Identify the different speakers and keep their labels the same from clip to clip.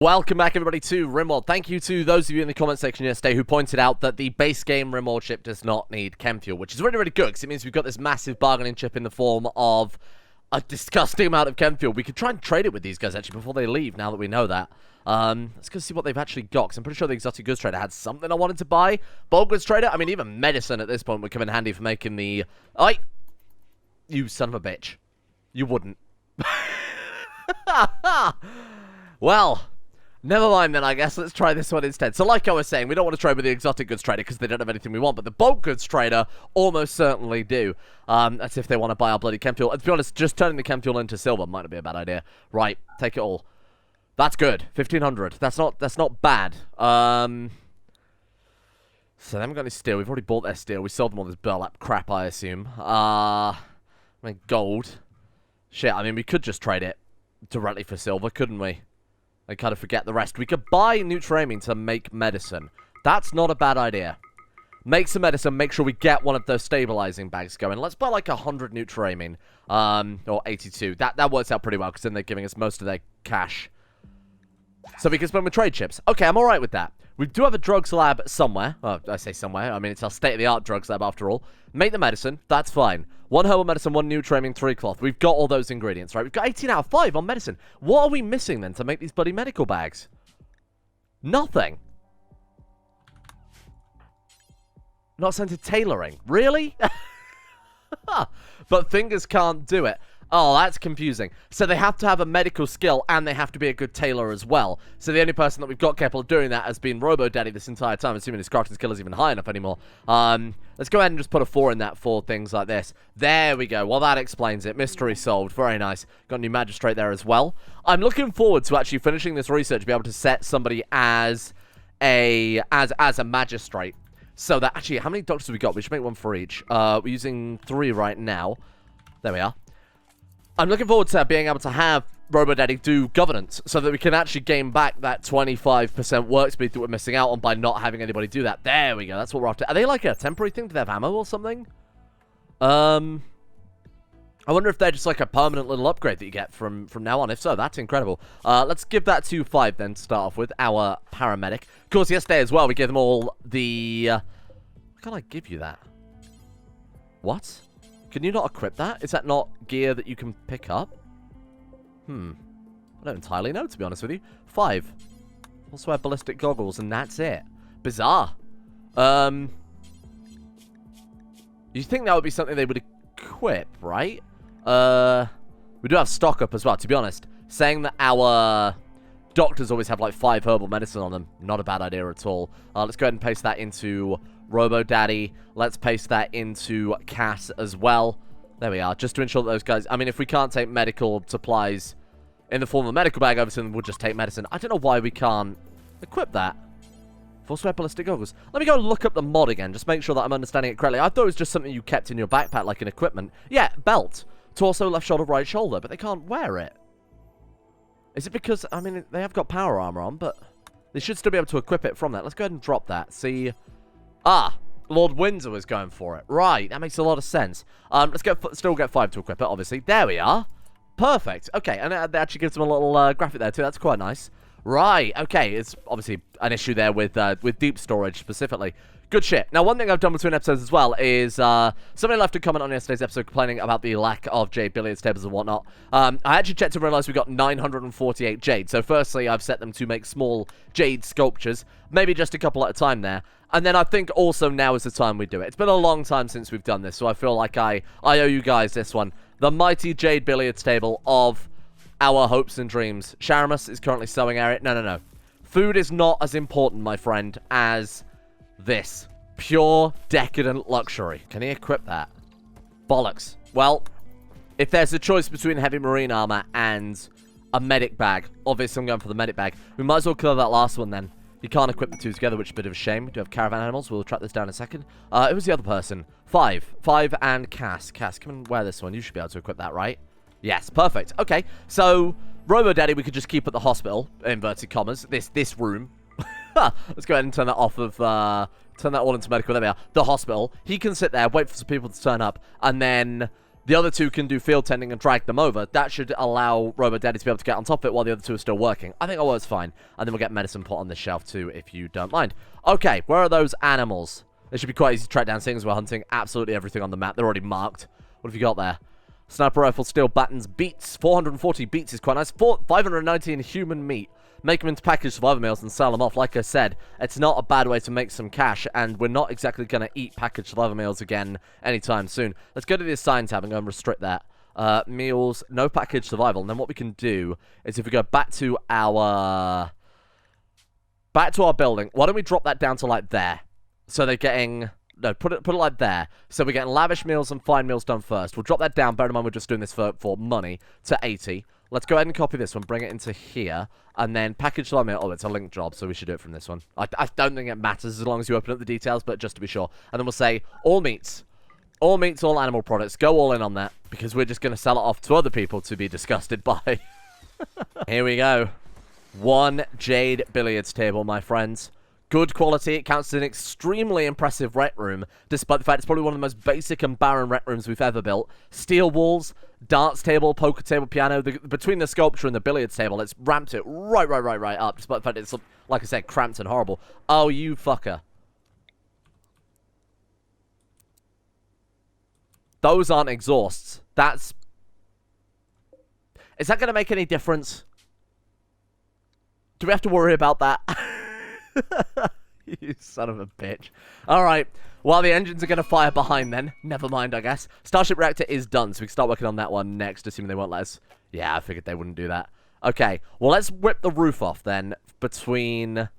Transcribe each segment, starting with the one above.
Speaker 1: Welcome back, everybody, to Rimworld. Thank you to those of you in the comment section yesterday who pointed out that the base game Rimworld ship does not need chem fuel, which is really, really good, because it means we've got this massive bargaining chip in the form of a disgusting amount of chem fuel. We could try and trade it with these guys, actually, before they leave, now that we know that. Let's go see what they've actually got, because I'm pretty sure the exotic goods trader had something I wanted to buy. Bulk goods trader? I mean, even medicine at this point would come in handy for making the... You son of a bitch. You wouldn't. Well... Never mind then, I guess. Let's try this one instead. So like I was saying, we don't want to trade with the exotic goods trader because they don't have anything we want, but the bulk goods trader almost certainly do. That's if they want to buy our bloody chem fuel. And to be honest, just turning the chem fuel into silver might not be a bad idea. Right, take it all. That's good. 1,500. That's not bad. So they haven't got any steel. We've already bought their steel. We sold them all this burlap crap, I assume. I mean, gold. Shit, I mean, we could just trade it directly for silver, couldn't we? I kind of forget the rest. We could buy NilchEi to make medicine. That's not a bad idea. Make some medicine. Make sure we get one of those stabilizing bags going. Let's buy like 100 NilchEi. Or 82. That works out pretty well because then they're giving us most of their cash. So we can spend with trade chips. Okay, I'm alright with that. We do have a drugs lab somewhere. Well, I say somewhere. I mean, it's our state-of-the-art drugs lab after all. Make the medicine. That's fine. 1 herbal medicine, 1 NilchEi, 3 cloth. We've got all those ingredients, right? We've got 18 out of 5 on medicine. What are we missing then to make these bloody medical bags? Nothing. Not sent to tailoring. Really? But fingers can't do it. Oh, that's confusing. So they have to have a medical skill, and they have to be a good tailor as well. So the only person that we've got capable of doing that has been RoboDaddy this entire time, assuming his crafting skill is even high enough anymore. Let's go ahead and just put a 4 in that for things like this. There we go. Well, that explains it. Mystery solved. Very nice. Got a new magistrate there as well. I'm looking forward to actually finishing this research, be able to set somebody as a magistrate. So that, actually, how many doctors have we got? We should make 1 for each. We're using 3 right now. There we are. I'm looking forward to being able to have RoboDaddy do governance so that we can actually gain back that 25% work speed that we're missing out on by not having anybody do that. There we go. That's what we're after. Are they like a temporary thing? Do they have ammo or something? I wonder if they're just like a permanent little upgrade that you get from now on. If so, that's incredible. Let's give that to 5 then to start off with. Our paramedic. Of course, yesterday as well, we gave them all the... Why can't I give you that? What? Can you not equip that? Is that not gear that you can pick up? I don't entirely know, to be honest with you. 5. Also have ballistic goggles, and that's it. Bizarre. You think that would be something they would equip, right? We do have stock up as well, to be honest. Saying that our doctors always have like 5 herbal medicine on them, not a bad idea at all. Let's go ahead and paste that into RoboDaddy. Let's paste that into Cass as well. There we are, just to ensure that those guys... I mean, if we can't take medical supplies in the form of a medical bag, obviously we'll just take medicine. I don't know why we can't equip that. Force-wear ballistic goggles. Let me go and look up the mod again, just make sure that I'm understanding it correctly. I thought it was just something you kept in your backpack, like an equipment. Yeah, belt. Torso, left shoulder, right shoulder, but they can't wear it. Is it because... I mean, they have got power armor on, but they should still be able to equip it from that. Let's go ahead and drop that. See... Lord Windsor was going for it. Right, that makes a lot of sense. Let's still get 5 to equip it, obviously. There we are. Perfect. Okay, and that actually gives them a little graphic there, too. That's quite nice. Right, okay. It's obviously an issue there with deep storage, specifically. Good shit. Now, one thing I've done between episodes as well is somebody left a comment on yesterday's episode complaining about the lack of jade billiards tables and whatnot. I actually checked and realized we got 948 jade. So, firstly, I've set them to make small jade sculptures, maybe just a couple at a time there. And then I think also now is the time we do it. It's been a long time since we've done this, so I feel like I owe you guys this one. The mighty jade billiards table of our hopes and dreams. Sharamus is currently sewing at it. No. Food is not as important, my friend, as this. Pure, decadent luxury. Can he equip that? Bollocks. Well, if there's a choice between heavy marine armor and a medic bag, obviously I'm going for the medic bag. We might as well kill that last one then. You can't equip the 2 together, which is a bit of a shame. We do have caravan animals. We'll track this down in a second. Who was the other person? 5. 5 and Cass. Cass, come and wear this one. You should be able to equip that, right? Yes, perfect. Okay, so RoboDaddy we could just keep at the hospital, inverted commas. This room. Let's go ahead and turn that off of... turn that all into medical. There we are. The hospital. He can sit there, wait for some people to turn up, and then The other two can do field tending and drag them over. That should allow Robo-Daddy to be able to get on top of it while the other two are still working. I think that works fine. And then we'll get medicine put on this shelf too, if you don't mind. Okay, where are those animals? It should be quite easy to track down, seeing as we're hunting absolutely everything on the map. They're already marked. What have you got there? Sniper rifle, steel battens, beets. 440 beets is quite nice. 519 human meat. Make them into packaged survivor meals and sell them off. Like I said, it's not a bad way to make some cash, and we're not exactly going to eat packaged survivor meals again anytime soon. Let's go to the assign tab and go and restrict that. Meals, no packaged survival. And then what we can do is if we go back to our building, why don't we drop that down to like there? So they're getting... No, put it like there. So we're getting lavish meals and fine meals done first. We'll drop that down. Bear in mind we're just doing this for money to 80. Let's go ahead and copy this one, bring it into here, and then package the meal. Oh, it's a linked job, so we should do it from this one. I don't think it matters as long as you open up the details, but just to be sure. And then we'll say all meats, all animal products. Go all in on that, because we're just going to sell it off to other people to be disgusted by. Here we go. 1 jade billiards table, my friends. Good quality. It counts as an extremely impressive rec room, despite the fact it's probably one of the most basic and barren rec rooms we've ever built. Steel walls, darts table, poker table, piano. Between the sculpture and the billiards table, it's ramped it right up, despite the fact it's, like I said, cramped and horrible. Oh, you fucker. Those aren't exhausts. That's... Is that going to make any difference? Do we have to worry about that? You son of a bitch. Alright, well, the engines are going to fire behind then. Never mind, I guess. Starship reactor is done, so we can start working on that one next, assuming they won't let us. Yeah, I figured they wouldn't do that. Okay, well, let's whip the roof off then between...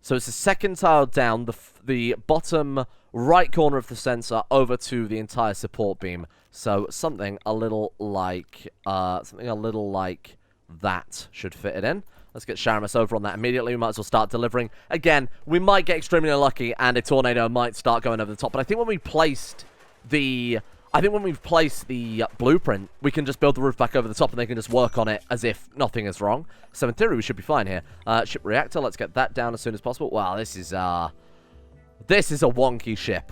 Speaker 1: So it's the second tile down, the bottom right corner of the sensor over to the entire support beam. So something a little like that should fit it in. Let's get Sharamus over on that immediately. We might as well start delivering. Again, we might get extremely unlucky and a tornado might start going over the top. But I think when we've placed the blueprint, we can just build the roof back over the top and they can just work on it as if nothing is wrong. So in theory, we should be fine here. Ship reactor, let's get that down as soon as possible. Wow, this is a wonky ship.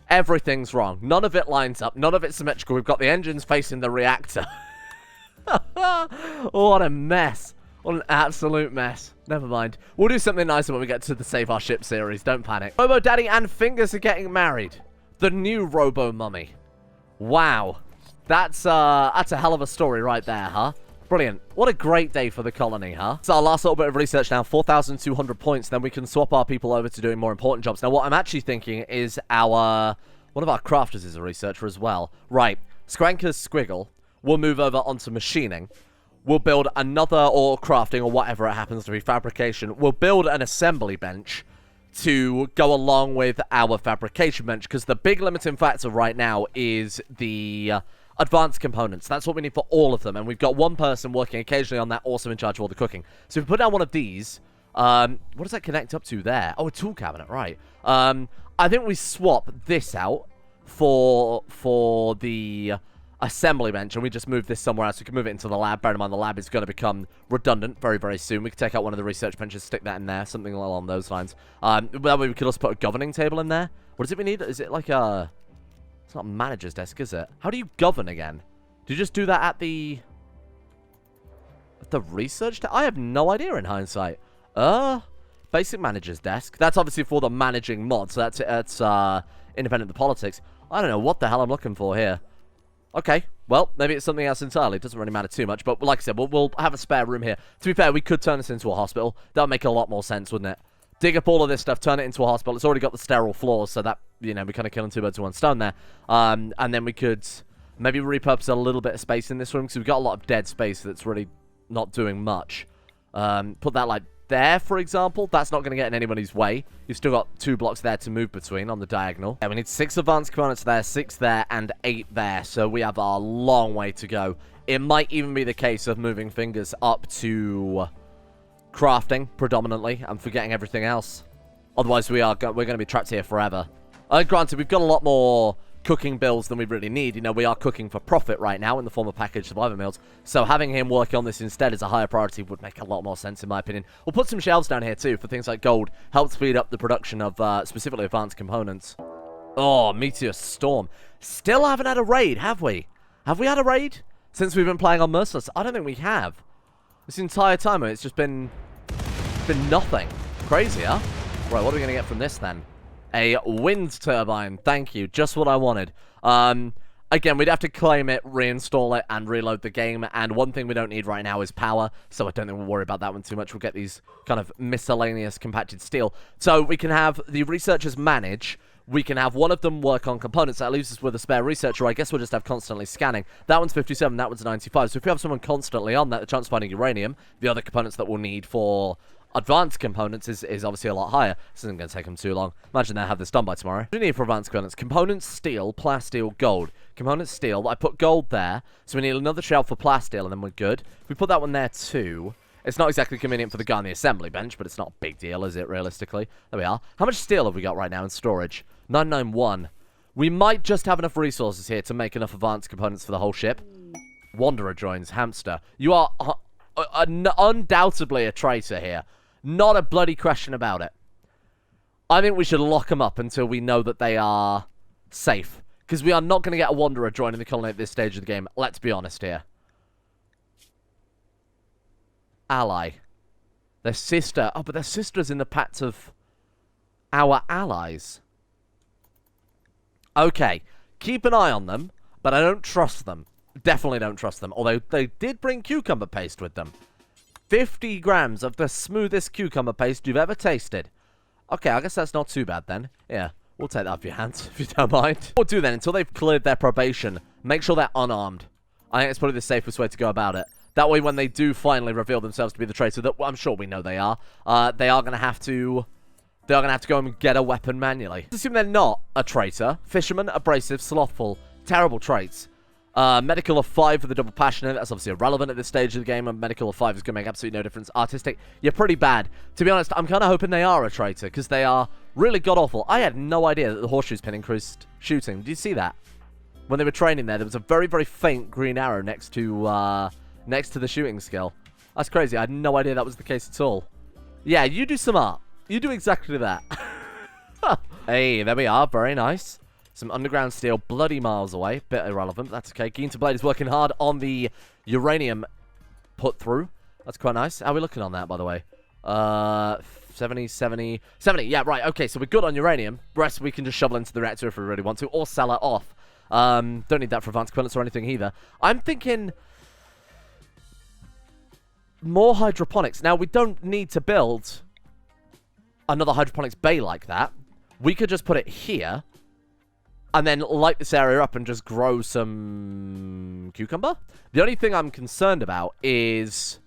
Speaker 1: Everything's wrong. None of it lines up. None of it's symmetrical. We've got the engines facing the reactor. What a mess. What an absolute mess. Never mind. We'll do something nicer when we get to the Save Our Ship series. Don't panic. Robo Daddy and Fingers are getting married. The new Robo Mummy. Wow. That's a hell of a story right there, huh? Brilliant. What a great day for the colony, huh? So our last little bit of research now, 4,200 points. Then we can swap our people over to doing more important jobs. Now, what I'm actually thinking is one of our crafters is a researcher as well. Right. Skranker's Squiggle will move over onto machining. We'll build another, or crafting, or whatever it happens to be, fabrication. We'll build an assembly bench to go along with our fabrication bench, because the big limiting factor right now is the advanced components. That's what we need for all of them, and we've got one person working occasionally on that, also in charge of all the cooking. So if we put down one of these, what does that connect up to there? Oh, a tool cabinet, right. I think we swap this out for the... assembly bench, and we just move this somewhere else. We can move it into the lab. Bear in mind, the lab is going to become redundant very, very soon. We can take out one of the research benches, stick that in there, something along those lines. That way we could also put a governing table in there. What is it we need? Is it like a... It's not a manager's desk, is it? How do you govern again? Do you just do that at the research? I have no idea in hindsight. Basic manager's desk. That's obviously for the managing mod, so that's independent of the politics. I don't know what the hell I'm looking for here. Okay, well, maybe it's something else entirely. It doesn't really matter too much, but like I said, we'll have a spare room here. To be fair, we could turn this into a hospital. That would make a lot more sense, wouldn't it? Dig up all of this stuff, turn it into a hospital. It's already got the sterile floors, so that, you know, we're kind of killing two birds with one stone there. And then we could maybe repurpose a little bit of space in this room, because we've got a lot of dead space that's really not doing much. Put that, like, there, for example. That's not going to get in anybody's way. You've still got 2 blocks there to move between on the diagonal. Yeah, we need 6 advanced components there, 6 there, and 8 there. So we have a long way to go. It might even be the case of moving Fingers up to crafting, predominantly, and forgetting everything else. Otherwise, we're going to be trapped here forever. Granted, we've got a lot more cooking bills than we really need. You know, we are cooking for profit right now in the form of packaged survivor meals. So having him work on this instead as a higher priority would make a lot more sense, in my opinion. We'll put some shelves down here, too, for things like gold. Help speed up the production of specifically advanced components. Oh, Meteor Storm. Still haven't had a raid, have we? Have we had a raid since we've been playing on Merciless? I don't think we have. This entire time, it's just been nothing. Crazy, huh? Right, what are we going to get from this, then? A wind turbine. Thank you. Just what I wanted. Again, we'd have to claim it, reinstall it, and reload the game. And one thing we don't need right now is power, so I don't think we'll worry about that one too much. We'll get these kind of miscellaneous compacted steel. So we can have the researchers manage. We can have one of them work on components. That leaves us with a spare researcher. I guess we'll just have constantly scanning. That one's 57, that one's 95. So if we have someone constantly on that, the chance of finding uranium, the other components that we'll need for advanced components is obviously a lot higher. This isn't going to take them too long. Imagine they'll have this done by tomorrow. What do we need for advanced components? Components, steel, plasteel, gold. Components, steel. I put gold there, so we need another shelf for plasteel, and then we're good. If we put that one there too, it's not exactly convenient for the guy on the assembly bench, but it's not a big deal, is it, realistically? There we are. How much steel have we got right now in storage? 991. We might just have enough resources here to make enough advanced components for the whole ship. Wanderer joins. Hamster. You are undoubtedly a traitor here. Not a bloody question about it. I think we should lock them up until we know that they are safe. Because we are not going to get a Wanderer joining the colony at this stage of the game. Let's be honest here. Ally. Their sister. Oh, but their sister's in the pact of our allies. Okay. Keep an eye on them, but I don't trust them. Definitely don't trust them. Although they did bring cucumber paste with them. 50 grams of the smoothest cucumber paste you've ever tasted. Okay, I guess that's not too bad then. Yeah, we'll take that off your hands, if you don't mind. What we'll do then, until they've cleared their probation, make sure they're unarmed. I think it's probably the safest way to go about it. That way, when they do finally reveal themselves to be the traitor, that I'm sure we know they are going to have to... They are going to have to go and get a weapon manually. Let's assume they're not a traitor. Fisherman, abrasive, slothful. Terrible traits. Medical of 5 for the double passionate. That's obviously irrelevant at this stage of the game. A medical of 5 is going to make absolutely no difference. Artistic, you're pretty bad. To be honest, I'm kind of hoping they are a traitor, because they are really god-awful. I had no idea that the horseshoes pin increased shooting. Did you see that? When they were training there was a very, very faint green arrow next to the shooting skill. That's crazy. I had no idea that was the case at all. Yeah, you do some art. You do exactly that. Hey, there we are. Very nice. Some underground steel, bloody miles away. Bit irrelevant. That's okay. Ginter Blade is working hard on the uranium put through. That's quite nice. How are we looking on that, by the way? 70, 70, 70. Yeah, right. Okay, so we're good on uranium. The rest we can just shovel into the reactor if we really want to, or sell it off. Don't need that for advanced components or anything either. I'm thinking more hydroponics. Now, we don't need to build another hydroponics bay like that. We could just put it here and then light this area up and just grow some cucumber. The only thing I'm concerned about is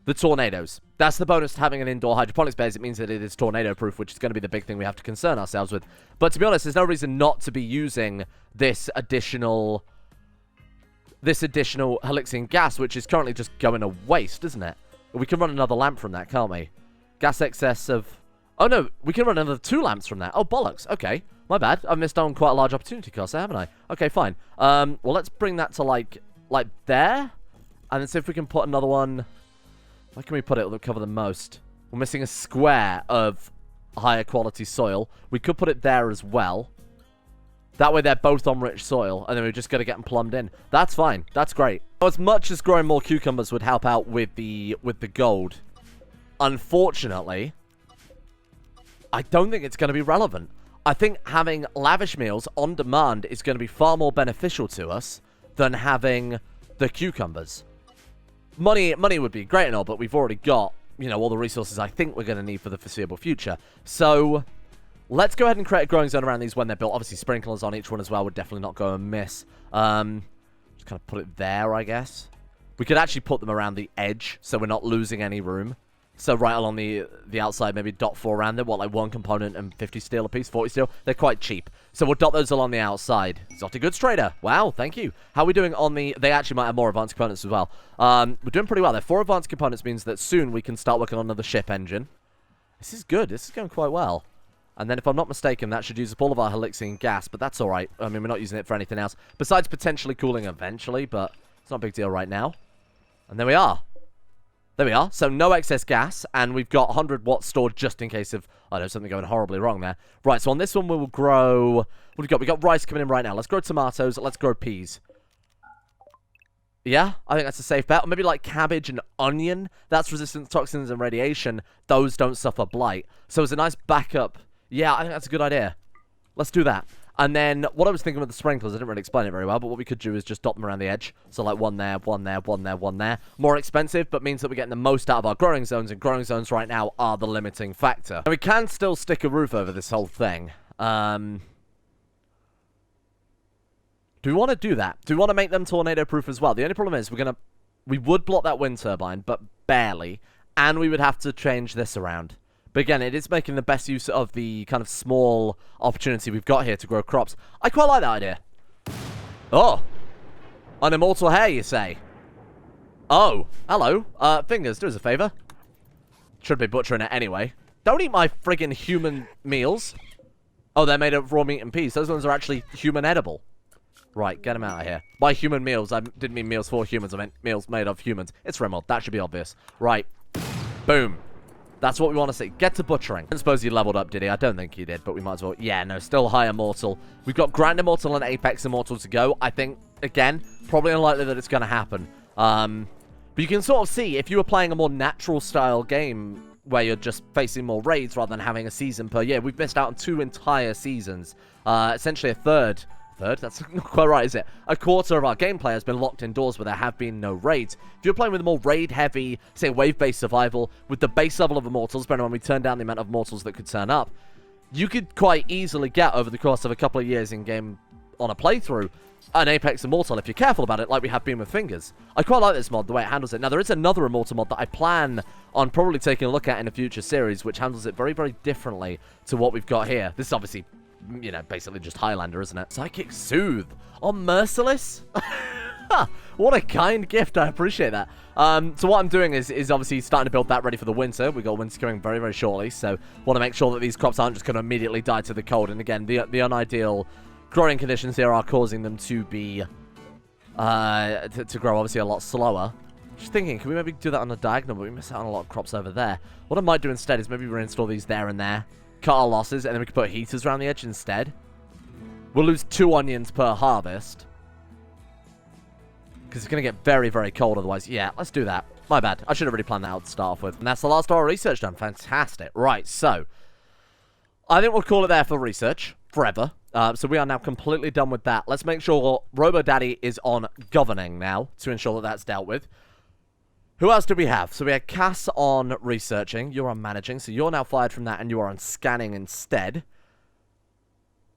Speaker 1: the tornadoes. That's the bonus to having an indoor hydroponics base. It means that it is tornado-proof, which is going to be the big thing we have to concern ourselves with. But to be honest, there's no reason not to be using this additional Helixian gas, which is currently just going to waste, isn't it? We can run another lamp from that, can't we? Gas excess of... Oh, no, we can run another 2 lamps from that. Oh, bollocks. Okay. My bad. I've missed out on quite a large opportunity cost there, haven't I? Okay, fine. Well, let's bring that to, like there. And then see if we can put another one... Where can we put it? It'll cover the most. We're missing a square of higher quality soil. We could put it there as well. That way they're both on rich soil. And then we're just going to get them plumbed in. That's fine. That's great. As much as growing more cucumbers would help out with the gold, unfortunately, I don't think it's going to be relevant. I think having lavish meals on demand is going to be far more beneficial to us than having the cucumbers. Money would be great and all, but we've already got, you know, all the resources I think we're going to need for the foreseeable future. So let's go ahead and create a growing zone around these when they're built. Obviously, sprinklers on each one as well would definitely not go amiss. Just kind of put it there, I guess. We could actually put them around the edge, so we're not losing any room. So right along the outside, maybe dot 4 around them. What, like 1 component and 50 steel a piece, 40 steel? They're quite cheap. So we'll dot those along the outside. Exotic goods trader. Wow, thank you. How are we doing on the... They actually might have more advanced components as well. We're doing pretty well there. 4 advanced components means that soon we can start working on another ship engine. This is good. This is going quite well. And then if I'm not mistaken, that should use up all of our Helixian gas, but that's alright. I mean, we're not using it for anything else. Besides potentially cooling eventually, but it's not a big deal right now. And there we are. There we are. So no excess gas, and we've got 100 watts stored just in case of, I don't know, something going horribly wrong there. Right, so on this one we will grow, what have we got? We've got rice coming in right now. Let's grow tomatoes. Let's grow peas. Yeah, I think that's a safe bet. Or maybe like cabbage and onion. That's resistant to toxins and radiation. Those don't suffer blight. So it's a nice backup. Yeah, I think that's a good idea. Let's do that. And then what I was thinking with the sprinklers, I didn't really explain it very well, but what we could do is just dot them around the edge. So like one there, one there, one there, one there. More expensive, but means that we're getting the most out of our growing zones, and growing zones right now are the limiting factor. And we can still stick a roof over this whole thing. Do we want to do that? Do we want to make them tornado-proof as well? The only problem is we would block that wind turbine, but barely, and we would have to change this around. But again, it is making the best use of the kind of small opportunity we've got here to grow crops. I quite like that idea. Oh. An immortal hair, you say? Oh. Hello. Fingers, do us a favor. Should be butchering it anyway. Don't eat my friggin' human meals. Oh, they're made of raw meat and peas. Those ones are actually human edible. Right, get them out of here. By human meals, I didn't mean meals for humans. I meant meals made of humans. It's Rimworld. That should be obvious. Right. Boom. That's what we want to see. Get to butchering. I don't suppose he leveled up, did he? I don't think he did, but we might as well. Yeah, no, still high immortal. We've got Grand Immortal and Apex Immortal to go. I think, again, probably unlikely that it's going to happen. But you can sort of see, if you were playing a more natural style game where you're just facing more raids rather than having a season per year, we've missed out on 2 entire seasons. Essentially a third? That's not quite right, is it? A quarter of our gameplay has been locked indoors where there have been no raids. If you're playing with a more raid-heavy, say, wave-based survival, with the base level of Immortals, but when we turn down the amount of Mortals that could turn up, you could quite easily get, over the course of a couple of years in-game on a playthrough, an Apex Immortal, if you're careful about it, like we have been with Fingers. I quite like this mod, the way it handles it. Now, there is another Immortal mod that I plan on probably taking a look at in a future series, which handles it very, very differently to what we've got here. This is obviously, you know, basically just Highlander, isn't it? Psychic Soothe on Merciless? What a kind gift. I appreciate that. So what I'm doing is obviously starting to build that ready for the winter. We've got winter coming very, very shortly, so want to make sure that these crops aren't just going to immediately die to the cold. And again, the unideal growing conditions here are causing them to be to grow obviously a lot slower. Just thinking, can we maybe do that on a diagonal, but we miss out on a lot of crops over there. What I might do instead is maybe reinstall these there and there, cut our losses, and then we can put heaters around the edge instead. We'll lose 2 onions per harvest, because it's going to get very, very cold otherwise. Yeah, let's do that. My bad. I should have already planned that out to start off with. And that's the last of our research done. Fantastic. Right, so I think we'll call it there for research forever. So we are now completely done with that. Let's make sure Robo Daddy is on governing now to ensure that that's dealt with. Who else do we have? So we had Cass on researching. You're on managing. So you're now fired from that and you are on scanning instead.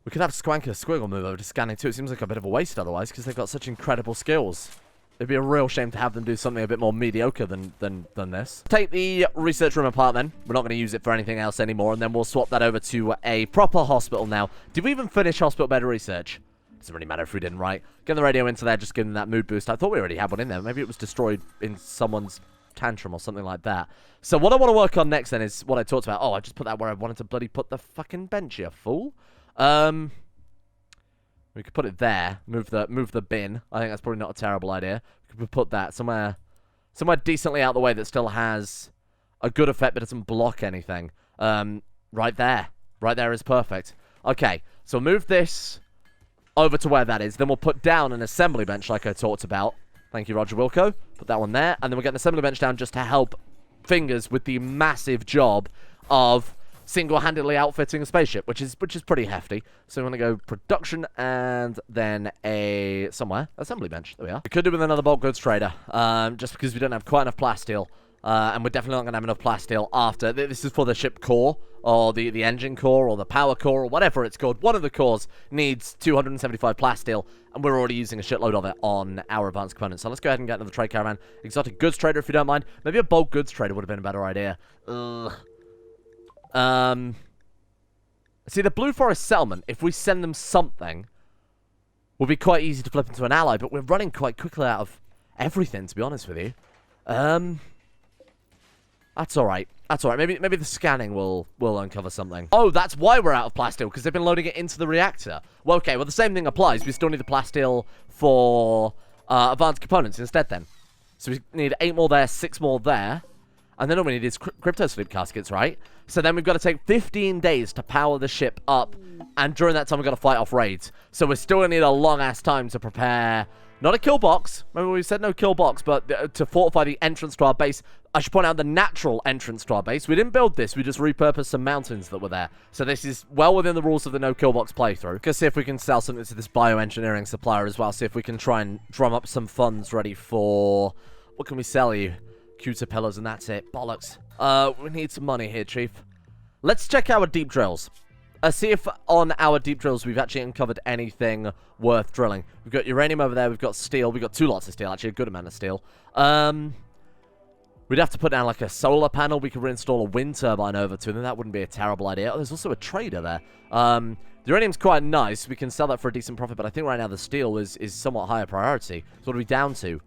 Speaker 1: We could have Squanker Squiggle move over to scanning too. It seems like a bit of a waste otherwise because they've got such incredible skills. It'd be a real shame to have them do something a bit more mediocre than this. Take the research room apart then. We're not going to use it for anything else anymore. And then we'll swap that over to a proper hospital now. Did we even finish hospital bed research? Doesn't really matter if we didn't, right? Get the radio into there, just give them that mood boost. I thought we already had one in there. Maybe it was destroyed in someone's tantrum or something like that. So what I want to work on next then is what I talked about. Oh, I just put that where I wanted to bloody put the fucking bench, you fool. We could put it there. Move the bin. I think that's probably not a terrible idea. We could put that somewhere decently out of the way that still has a good effect but doesn't block anything. Right there. Right there is perfect. Okay, so move this over to where that is. Then we'll put down an assembly bench like I talked about. Thank you, Roger Wilco. Put that one there. And then we'll get an assembly bench down just to help Fingers with the massive job of single-handedly outfitting a spaceship, which is pretty hefty. So we're going to go production and then a assembly bench. There we are. We could do with another bulk goods trader, just because we don't have quite enough plasteel. And we're definitely not going to have enough plasteel after. This is for the ship core, or the engine core, or the power core, or whatever it's called. One of the cores needs 275 plasteel, and we're already using a shitload of it on our advanced components. So let's go ahead and get another trade caravan. Exotic goods trader, if you don't mind. Maybe a bulk goods trader would have been a better idea. See, the Blue Forest settlement, if we send them something, will be quite easy to flip into an ally, but we're running quite quickly out of everything, to be honest with you. That's alright. That's alright. Maybe the scanning will uncover something. Oh, that's why we're out of plasteel, because they've been loading it into the reactor. Well, okay, well, the same thing applies. We still need the plasteel for advanced components instead, then. So we need 8 more there, 6 more there. And then all we need is crypto sleep caskets, right? So then we've got to take 15 days to power the ship up. And during that time, we've got to fight off raids. So we're still going to need a long-ass time to prepare... Not a kill box. Remember we said no kill box, but to fortify the entrance to our base. I should point out the natural entrance to our base. We didn't build this. We just repurposed some mountains that were there. So this is well within the rules of the no kill box playthrough. Let's see if we can sell something to this bioengineering supplier as well. See if we can try and drum up some funds ready for... What can we sell you? Caterpillars and that's it. Bollocks. We need some money here, Chief. Let's check our deep drills. See if on our deep drills we've actually uncovered anything worth drilling. We've got uranium over there. We've got steel. We've got 2 lots of steel, actually. A good amount of steel. We'd have to put down like a solar panel we could reinstall a wind turbine over to, and that wouldn't be a terrible idea. Oh, there's also a trader there. The uranium's quite nice. We can sell that for a decent profit, but I think right now the steel is somewhat higher priority. So what are we down to?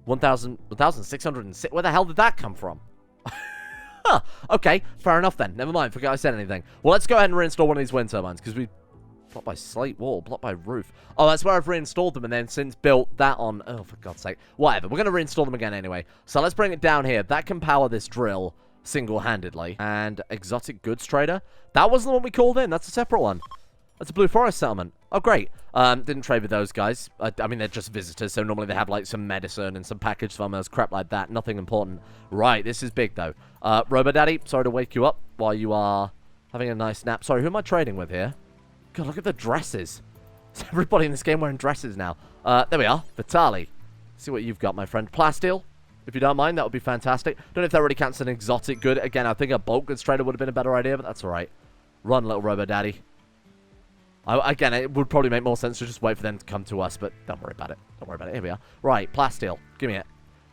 Speaker 1: 1,606. Where the hell did that come from? Huh, okay, fair enough then. Never mind, forgot I said anything. Well, let's go ahead and reinstall one of these wind turbines, because we... Blocked by slate wall, blocked by roof. Oh, that's where I've reinstalled them, and then since built that on... Oh, for God's sake. Whatever, we're going to reinstall them again anyway. So let's bring it down here. That can power this drill single-handedly. And exotic goods trader. That wasn't the one we called in. That's a separate one. That's a Blue Forest settlement. Oh, great. Didn't trade with those guys. I mean, they're just visitors, so normally they have, like, some medicine and some packaged farmers, crap like that. Nothing important. Right, this is big, though. Robo-Daddy, sorry to wake you up while you are having a nice nap. Sorry, who am I trading with here? God, look at the dresses. Is everybody in this game wearing dresses now? There we are. Vitali. See what you've got, my friend. Plasteel, if you don't mind, that would be fantastic. Don't know if that really counts as an exotic good. Again, I think a bulk goods trader would have been a better idea, but that's all right. Run, little Robo-Daddy. Again, it would probably make more sense to just wait for them to come to us, but don't worry about it. Don't worry about it. Here we are. Right, plasteel. Give me it.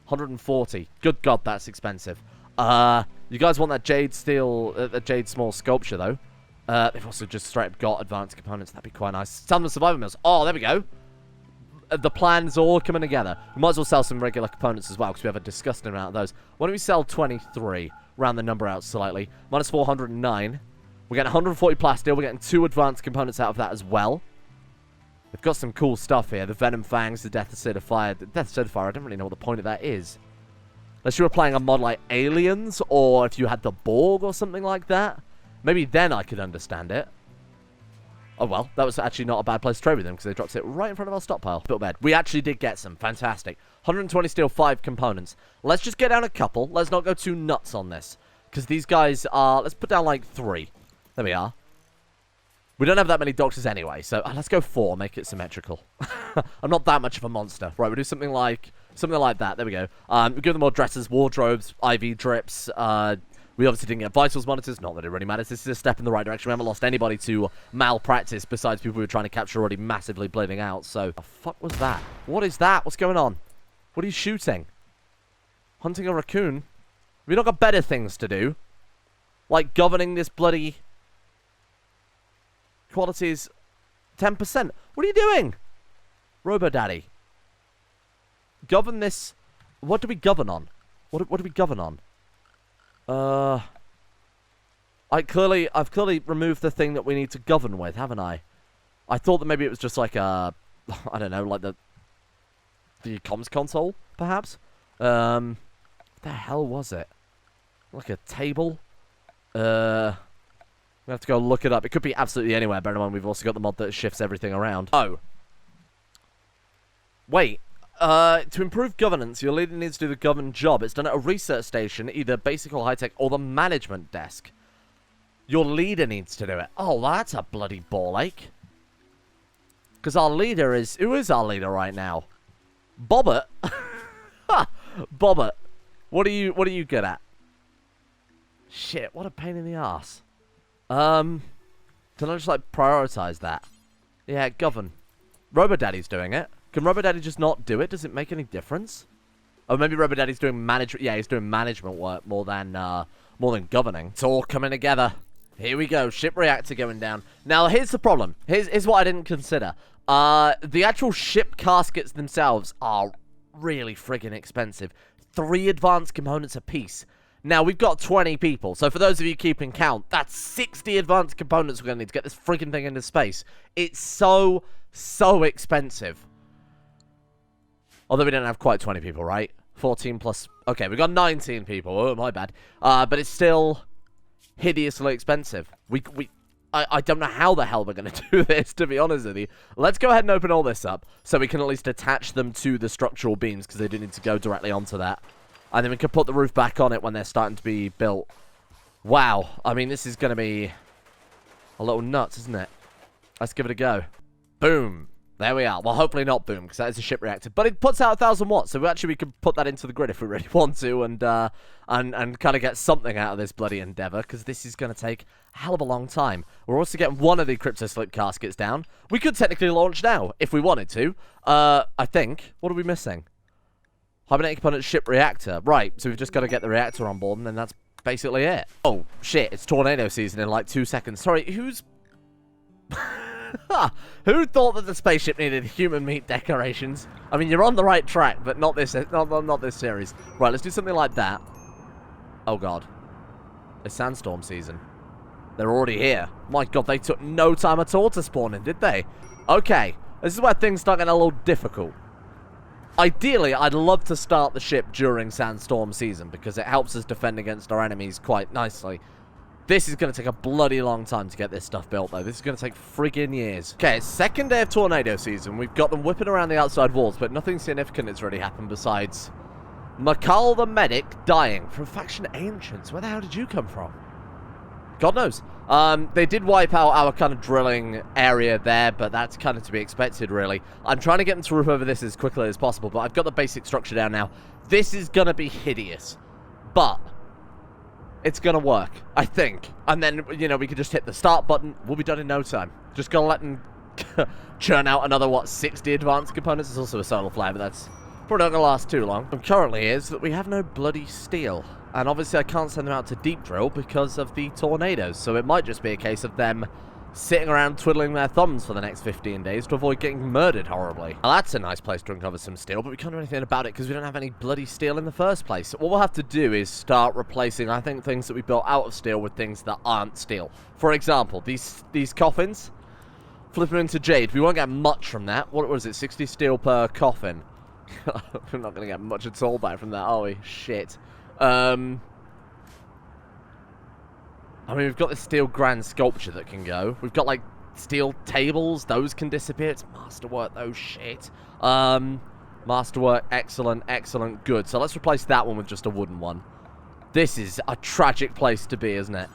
Speaker 1: 140. Good God, that's expensive. You guys want that jade steel, that jade small sculpture, though. They've also just straight up got advanced components. That'd be quite nice. Sell them survivor mills. Oh, there we go. The plan's all coming together. We might as well sell some regular components as well, because we have a disgusting amount of those. Why don't we sell 23? Round the number out slightly. Minus 409. We're getting 140 plasteel. We're getting 2 advanced components out of that as well. They've got some cool stuff here. The Venom Fangs, the Death Acidifier. The Death Acidifier, I don't really know what the point of that is. Unless you were playing a mod like Aliens, or if you had the Borg or something like that. Maybe then I could understand it. Oh well, that was actually not a bad place to trade with them, because they dropped it right in front of our stockpile. Built bed. We actually did get some. Fantastic. 120 steel, 5 components. Let's just get down a couple. Let's not go too nuts on this. Because these guys are... Let's put down like 3. There we are. We don't have that many doctors anyway, so let's go 4, make it symmetrical. I'm not that much of a monster. Right, we'll do something like that. There we go. We give them more dresses, wardrobes, IV drips. We obviously didn't get vitals monitors. Not that it really matters. This is a step in the right direction. We haven't lost anybody to malpractice besides people who were trying to capture already massively bleeding out. So, the fuck was that? What is that? What's going on? What are you shooting? Hunting a raccoon? Have you not got better things to do? Like governing this bloody... Quality is 10%. What are you doing? Robo-Daddy. Govern this. What do we govern on? What do we govern on? I've clearly removed the thing that we need to govern with, haven't I? I thought that maybe it was just like a, I don't know, like the comms console, perhaps? What the hell was it? Like a table? We have to go look it up. It could be absolutely anywhere. Bear in mind, we've also got the mod that shifts everything around. Oh. Wait. To improve governance, your leader needs to do the governed job. It's done at a research station, either basic or high-tech, or the management desk. Your leader needs to do it. Oh, that's a bloody ball ache. Because our leader is... Who is our leader right now? Bobbert? Ha! Bobbert. What are you good at? Shit, what a pain in the ass. Can I just, like, prioritize that? Yeah, govern. Robo-Daddy's doing it. Can Robo-Daddy just not do it? Does it make any difference? Oh, maybe Robo-Daddy's doing management. Yeah, he's doing management work more than governing. It's all coming together. Here we go. Ship reactor going down. Now, here's the problem. Here's what I didn't consider. The actual ship caskets themselves are really friggin' expensive. 3 advanced components apiece. Now, we've got 20 people, so for those of you keeping count, that's 60 advanced components we're going to need to get this friggin' thing into space. It's so expensive. Although we don't have quite 20 people, right? 14 plus... Okay, we got 19 people. Oh, my bad. But it's still hideously expensive. I don't know how the hell we're going to do this, to be honest with you. Let's go ahead and open all this up so we can at least attach them to the structural beams, because they do need to go directly onto that. And then we can put the roof back on it when they're starting to be built. Wow. I mean, this is going to be a little nuts, isn't it? Let's give it a go. Boom. There we are. Well, hopefully not boom, because that is a ship reactor. But it puts out 1,000 watts, so we can put that into the grid if we really want to, and kind of get something out of this bloody endeavor, because this is going to take a hell of a long time. We're also getting one of the crypto slip caskets down. We could technically launch now, if we wanted to. I think. What are we missing? Hibernating component ship reactor. Right, so we've just got to get the reactor on board, and then that's basically it. Oh, shit, it's tornado season in like 2 seconds. Sorry, who's... Who thought that the spaceship needed human meat decorations? I mean, you're on the right track, but not this series. Right, let's do something like that. Oh, God. It's sandstorm season. They're already here. My God, they took no time at all to spawn in, did they? Okay, this is where things start getting a little difficult. Ideally, I'd love to start the ship during sandstorm season, because it helps us defend against our enemies quite nicely. This is going to take a bloody long time to get this stuff built, though. This is going to take friggin' years. Okay, it's second day of tornado season. We've got them whipping around the outside walls, but nothing significant has really happened besides Mikal the medic dying from faction ancients. Where the hell did you come from? God knows. They did wipe out our kind of drilling area there, but that's kind of to be expected, really. I'm trying to get them to roof over this as quickly as possible, but I've got the basic structure down now. This is going to be hideous, but it's going to work, I think. And then, you know, we can just hit the start button. We'll be done in no time. Just going to let them churn out another, what, 60 advanced components? There's also a solar flare, but that's probably not going to last too long. And currently is that we have no bloody steel. And obviously I can't send them out to deep drill because of the tornadoes. So it might just be a case of them sitting around twiddling their thumbs for the next 15 days to avoid getting murdered horribly. Now that's a nice place to uncover some steel, but we can't do anything about it because we don't have any bloody steel in the first place. So what we'll have to do is start replacing, I think, things that we built out of steel with things that aren't steel. For example, these coffins, flip them into jade. We won't get much from that. What was it, 60 steel per coffin? We're not going to get much at all back from that, are we? Shit. I mean, we've got the steel grand sculpture that can go. We've got, like, steel tables. Those can disappear. It's masterwork, though. Shit. Masterwork. Excellent. Excellent. Good. So let's replace that one with just a wooden one. This is a tragic place to be, isn't it?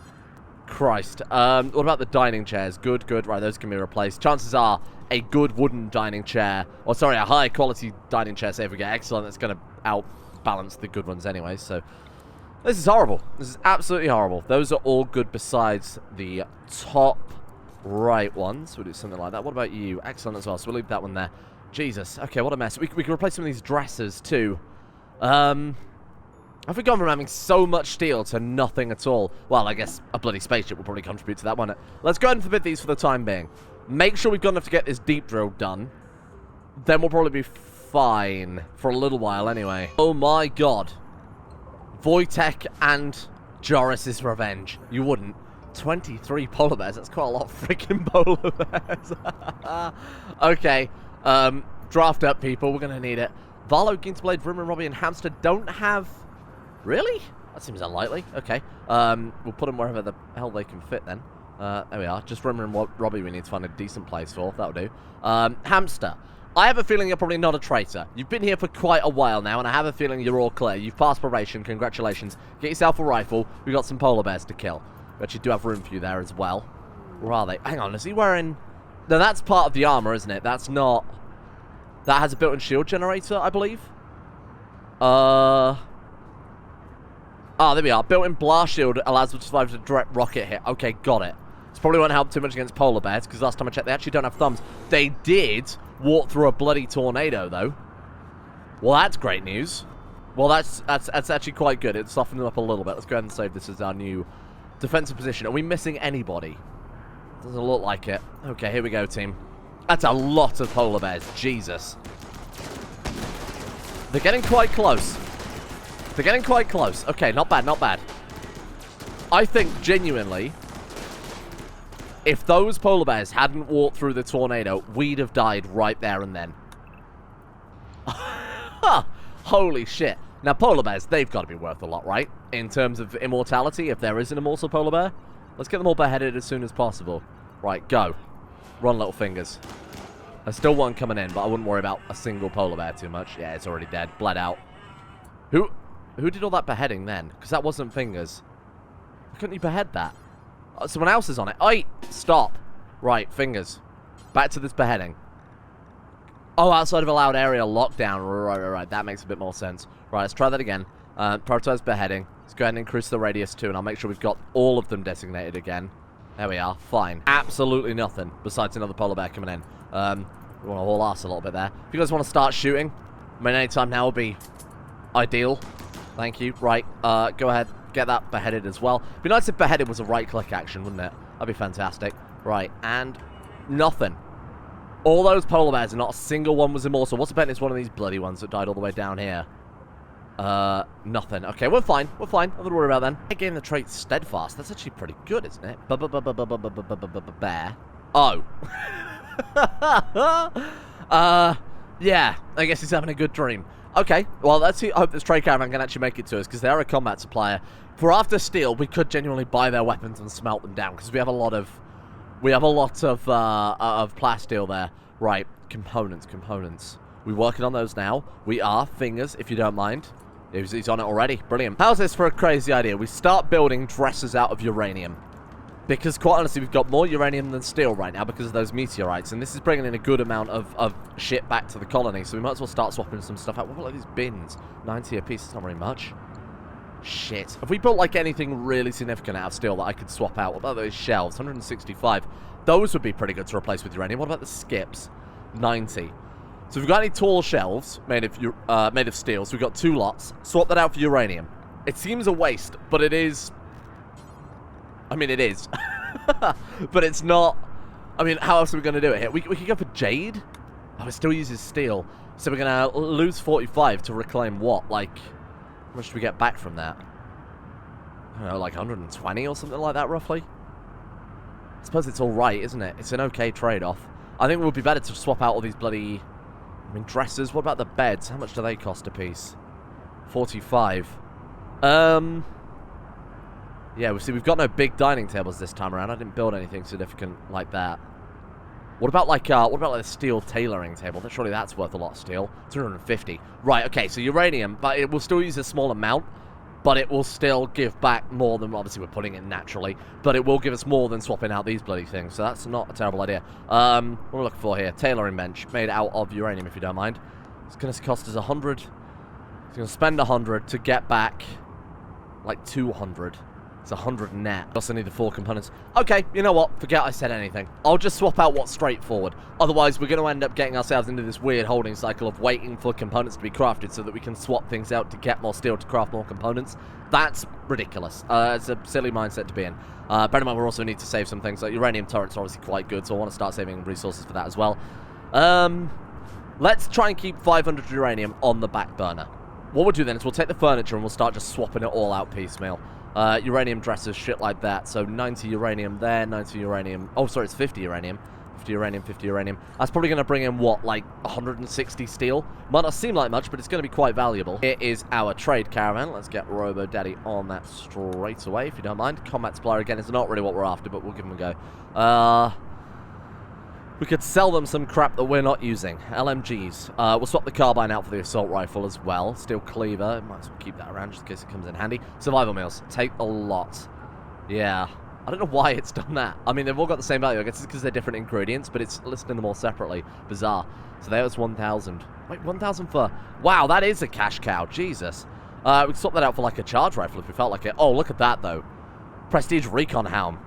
Speaker 1: Christ. What about the dining chairs? Good, good. Right, those can be replaced. Chances are a good wooden dining chair, or sorry, a high-quality dining chair, say if we get excellent, that's going to outbalance the good ones anyway, so... This is horrible. This is absolutely horrible. Those are all good besides the top right ones. We'll do something like that. What about you? Excellent as well. So we'll leave that one there. Jesus. Okay, what a mess. We can replace some of these dressers too. Have we gone from having so much steel to nothing at all? Well, I guess a bloody spaceship will probably contribute to that, won't it? Let's go ahead and forbid these for the time being. Make sure we've got enough to get this deep drill done. Then we'll probably be fine for a little while anyway. Oh my god. Wojtek and Joris's revenge. You wouldn't. 23 polar bears. That's quite a lot of freaking polar bears. Okay. Draft up, people. We're going to need it. Varlo, Ginterblade, Rimworld, Robbie, and Hamster don't have... Really? That seems unlikely. Okay. We'll put them wherever the hell they can fit then. There we are. Just Rimworld and Robbie we need to find a decent place for. That'll do. Hamster. I have a feeling you're probably not a traitor. You've been here for quite a while now, and I have a feeling you're all clear. You've passed probation. Congratulations. Get yourself a rifle. We've got some polar bears to kill. We actually do have room for you there as well. Where are they? Hang on. Is he wearing... No, that's part of the armor, isn't it? That's not... That has a built-in shield generator, I believe. Ah, there we are. Built-in blast shield allows them to survive a direct rocket hit. Okay, got it. This probably won't help too much against polar bears, because last time I checked, they actually don't have thumbs. They did walk through a bloody tornado, though. Well, that's great news. Well, that's actually quite good. It softened them up a little bit. Let's go ahead and save this as our new defensive position. Are we missing anybody? Doesn't look like it. Okay, here we go, team. That's a lot of polar bears. Jesus. They're getting quite close. They're getting quite close. Okay, not bad, not bad. I think, genuinely, if those polar bears hadn't walked through the tornado, we'd have died right there and then. Holy shit. Now, polar bears, they've got to be worth a lot, right? In terms of immortality, if there is an immortal polar bear. Let's get them all beheaded as soon as possible. Right, go. Run, little fingers. There's still one coming in, but I wouldn't worry about a single polar bear too much. Yeah, it's already dead. Bled out. Who did all that beheading then? Because that wasn't fingers. Why couldn't you behead that? Oh, someone else is on it. Oi! Stop. Right, fingers. Back to this beheading. Oh, outside of allowed area lockdown. Right. That makes a bit more sense. Right, let's try that again. Prioritize beheading. Let's go ahead and increase the radius too, and I'll make sure we've got all of them designated again. There we are. Fine. Absolutely nothing besides another polar bear coming in. We want to haul ass a little bit there. If you guys want to start shooting, I mean, any time now would be ideal. Thank you. Right, go ahead. Get that beheaded as well. It'd be nice if beheaded was a right-click action, wouldn't it? That'd be fantastic. Right, and nothing. All those polar bears and not a single one was immortal. What's the bet it's one of these bloody ones that died all the way down here? Nothing. Okay, we're fine. We're fine. Nothing to worry about then. I gained the trait steadfast. That's actually pretty good, isn't it? Bear. Oh. Yeah. I guess he's having a good dream. Okay. Well, let's see. I hope this trade caravan can actually make it to us, because they're a combat supplier. If we're after steel, we could genuinely buy their weapons and smelt them down, because we have a lot of plasteel there. Right. Components. We working on those now. We are. Fingers, if you don't mind. He's on it already. Brilliant. How's this for a crazy idea? We start building dresses out of uranium. Because, quite honestly, we've got more uranium than steel right now because of those meteorites. And this is bringing in a good amount of shit back to the colony. So we might as well start swapping some stuff out. What about these bins? 90 a piece. It's not very much. Shit. If we built, like, anything really significant out of steel that I could swap out, what about those shelves? 165. Those would be pretty good to replace with uranium. What about the skips? 90. So if we've got any tall shelves made of steel, so we've got 2 lots. Swap that out for uranium. It seems a waste, but it is. I mean, it is. But it's not. I mean, how else are we going to do it here? We could go for jade. Oh, it still uses steel. So we're going to lose 45 to reclaim what? Like, how much do we get back from that? I don't know, like 120 or something like that, roughly? I suppose it's alright, isn't it? It's an okay trade-off. I think it would be better to swap out all these bloody. I mean, dressers. What about the beds? How much do they cost a piece? 45. Yeah, we've got no big dining tables this time around. I didn't build anything significant like that. What about like the steel tailoring table? Surely that's worth a lot of steel. 250. Right, okay, so uranium, but it will still use a small amount, but it will still give back more than, obviously we're putting it naturally, but it will give us more than swapping out these bloody things, so that's not a terrible idea. What are we looking for here? Tailoring bench, made out of uranium, if you don't mind. It's going to cost us 100. It's going to spend 100 to get back, like, 200. It's 100 net. Also need the 4 components. Okay, you know what? Forget I said anything. I'll just swap out what's straightforward. Otherwise, we're going to end up getting ourselves into this weird holding cycle of waiting for components to be crafted so that we can swap things out to get more steel to craft more components. That's ridiculous. It's a silly mindset to be in. Bear in mind, we also need to save some things. Like uranium turrets are obviously quite good, so I want to start saving resources for that as well. Let's try and keep 500 uranium on the back burner. What we'll do then is we'll take the furniture and we'll start just swapping it all out piecemeal. Uranium dressers, shit like that. So 90 uranium there, 90 uranium. Oh, sorry, it's 50 uranium. 50 uranium, 50 uranium. That's probably going to bring in, what, like 160 steel? Might not seem like much, but it's going to be quite valuable. Here is our trade caravan. Let's get Robo Daddy on that straight away, if you don't mind. Combat supplier, again, is not really what we're after, but we'll give him a go. We could sell them some crap that we're not using. LMGs. We'll swap the carbine out for the assault rifle as well. Steel cleaver. Might as well keep that around just in case it comes in handy. Survival meals. Take a lot. Yeah. I don't know why it's done that. I mean, they've all got the same value. I guess it's because they're different ingredients, but it's listing them all separately. Bizarre. So there was 1,000. Wait, 1,000 for. Wow, that is a cash cow. Jesus. We could swap that out for like a charge rifle if we felt like it. Oh, look at that, though. Prestige Recon Helm.